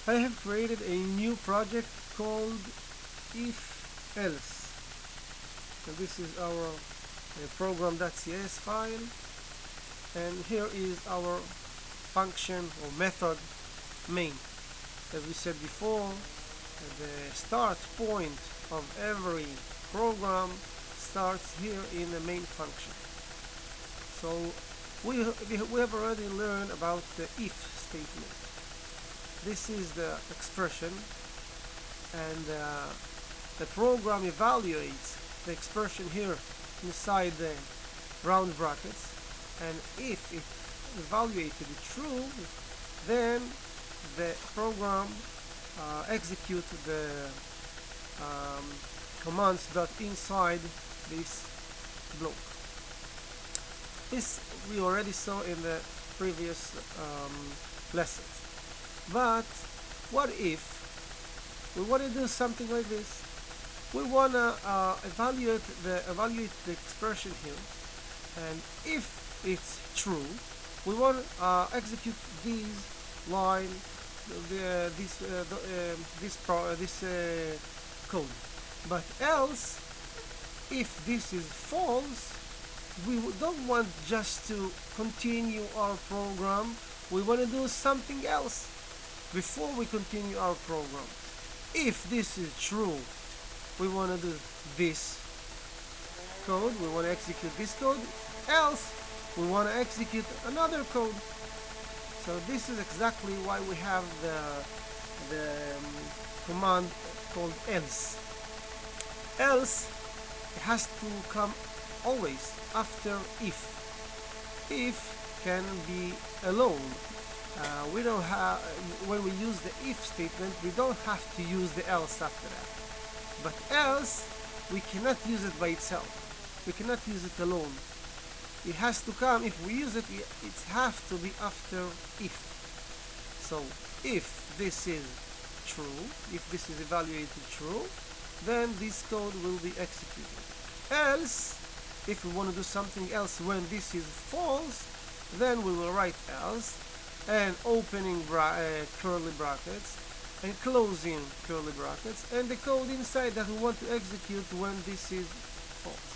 I have created a new project called if else, and this is our program.cs file, and here is our function or method main. As we said before, the start point of every program starts here in the main function. So we have already learned about the if statement. This is the expression, and the program evaluates the expression here inside the round brackets, and if it evaluated it true, then the program executes the commands that inside this block. This we already saw in the previous lessons. But what if we want to do something like this? We want to evaluate the expression here, and if it's true, we want to execute these line, this code. But else, if this is false, we don't want just to continue our program. We want to do something else before we continue our program. If this is true, we want to do this code, we want to execute this code, else we want to execute another code. So this is exactly why we have the command called else. Else has to come always after if. If can be alone. We don't have, when we use the if statement, we don't have to use the else after that. But else, we cannot use it by itself. We cannot use it alone. It has to come, if we use it, it has to be after if. So, if this is true, if this is evaluated true, then this code will be executed. Else, if we want to do something else when this is false, then we will write else, and opening curly brackets and closing curly brackets, and the code inside that we want to execute when this is false.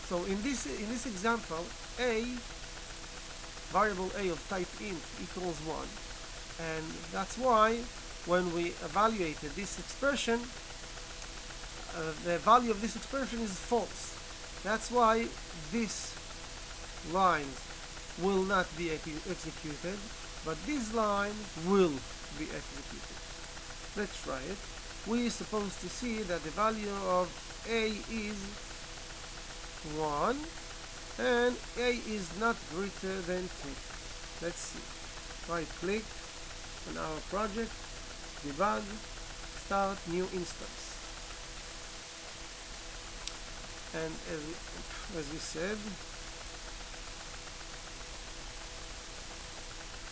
So in this example, a variable a of type int equals 1, and that's why when we evaluated this expression, the value of this expression is false. That's why this line will not be executed, but this line will be executed. Let's try it. We're supposed to see that the value of a is 1 and a is not greater than 2. Let's see. Right click on our project, debug, start new instance. And as we said,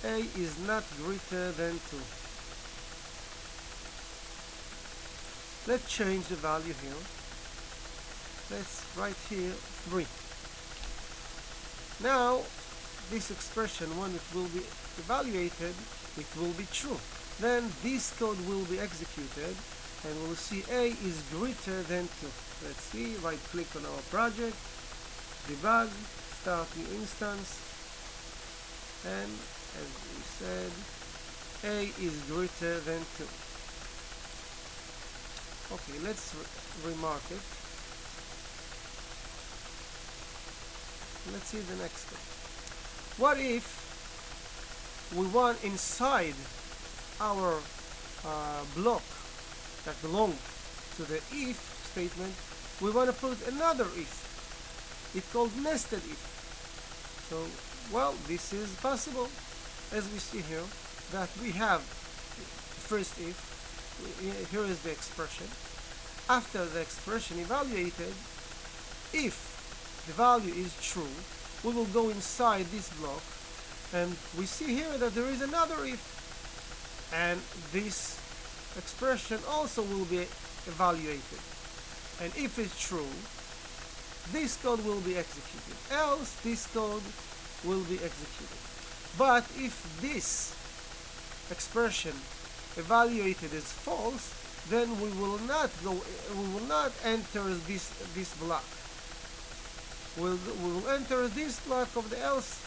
a is not greater than 2. Let's change the value here. Let's write here 3. Now, this expression, when it will be evaluated, it will be true. Then this code will be executed, and we'll see a is greater than 2. Let's see, right click on our project, debug, start new instance, and as we said, a is greater than 2. Okay, let's remark it. Let's see the next step. What if we want inside our block that belongs to the if statement, we want to put another if. It's called nested if. So, well, this is possible. As we see here, that we have the first if. Here is the expression. After the expression evaluated, if the value is true, we will go inside this block, and we see here that there is another if, and this expression also will be evaluated. And if it's true, this code will be executed, else this code will be executed. But if this expression evaluated as false, then we will not enter this block. We will enter this block of the else.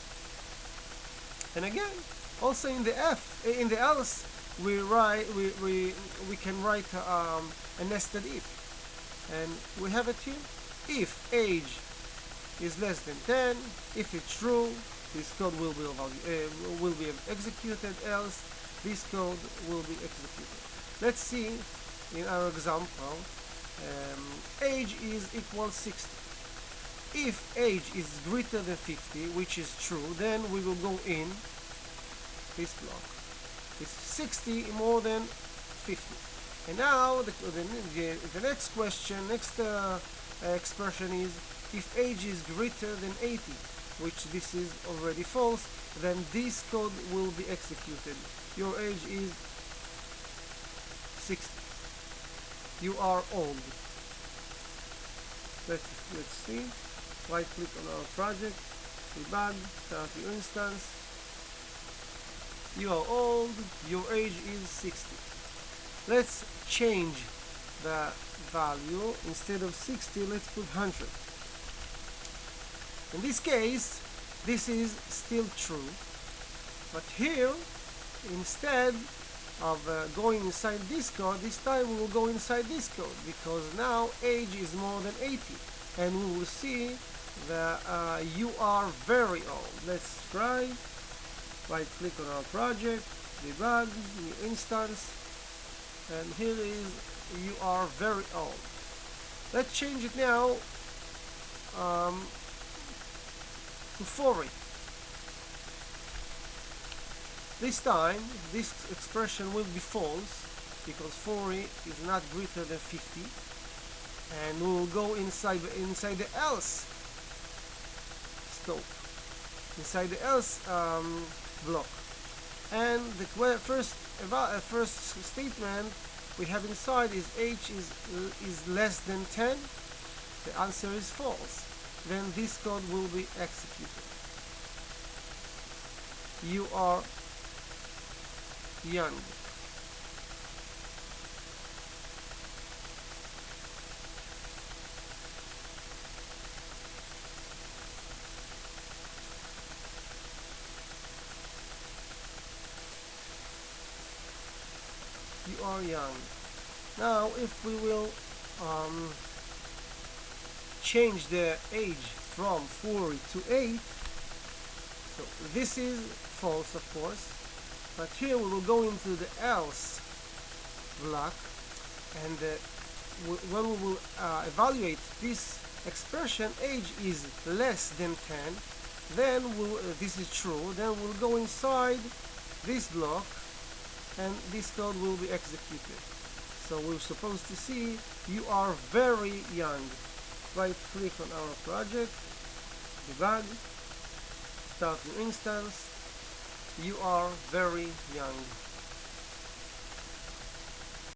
And again, also in the else, we can write a nested if, and we have it here. If age is less than 10, if it's true, this code will be executed, else this code will be executed. Let's see in our example, age is equal 60. If age is greater than 50, which is true, then we will go in this block. It's 60 more than 50. And now the next question, next expression is if age is greater than 80, which this is already false, then this code will be executed. Your age is 60. You are old. Let's see. Right click on our project, debug, start your instance. You are old, your age is 60. Let's change the value. Instead of 60, let's put 100. In this case, this is still true, but here, instead of going inside this code, this time we will go inside this code, because now age is more than 80, and we will see that you are very old. Let's try. Right click on our project, debug, new instance, and here is you are very old. Let's change it now to 40. This time this expression will be false because 40 is not greater than 50, and we will go inside the else scope, inside the else block, and the first statement we have inside is age is less than 10. The answer is false. Then this code will be executed. You are young. You are young. Now if we will change the age from 40 to 8, so this is false, of course, but here we will go into the else block, and when we will evaluate this expression, age is less than 10, then this is true, then we'll go inside this block and this code will be executed. So we're supposed to see you are very young. Right click on our project, debug, start new instance. You are very young.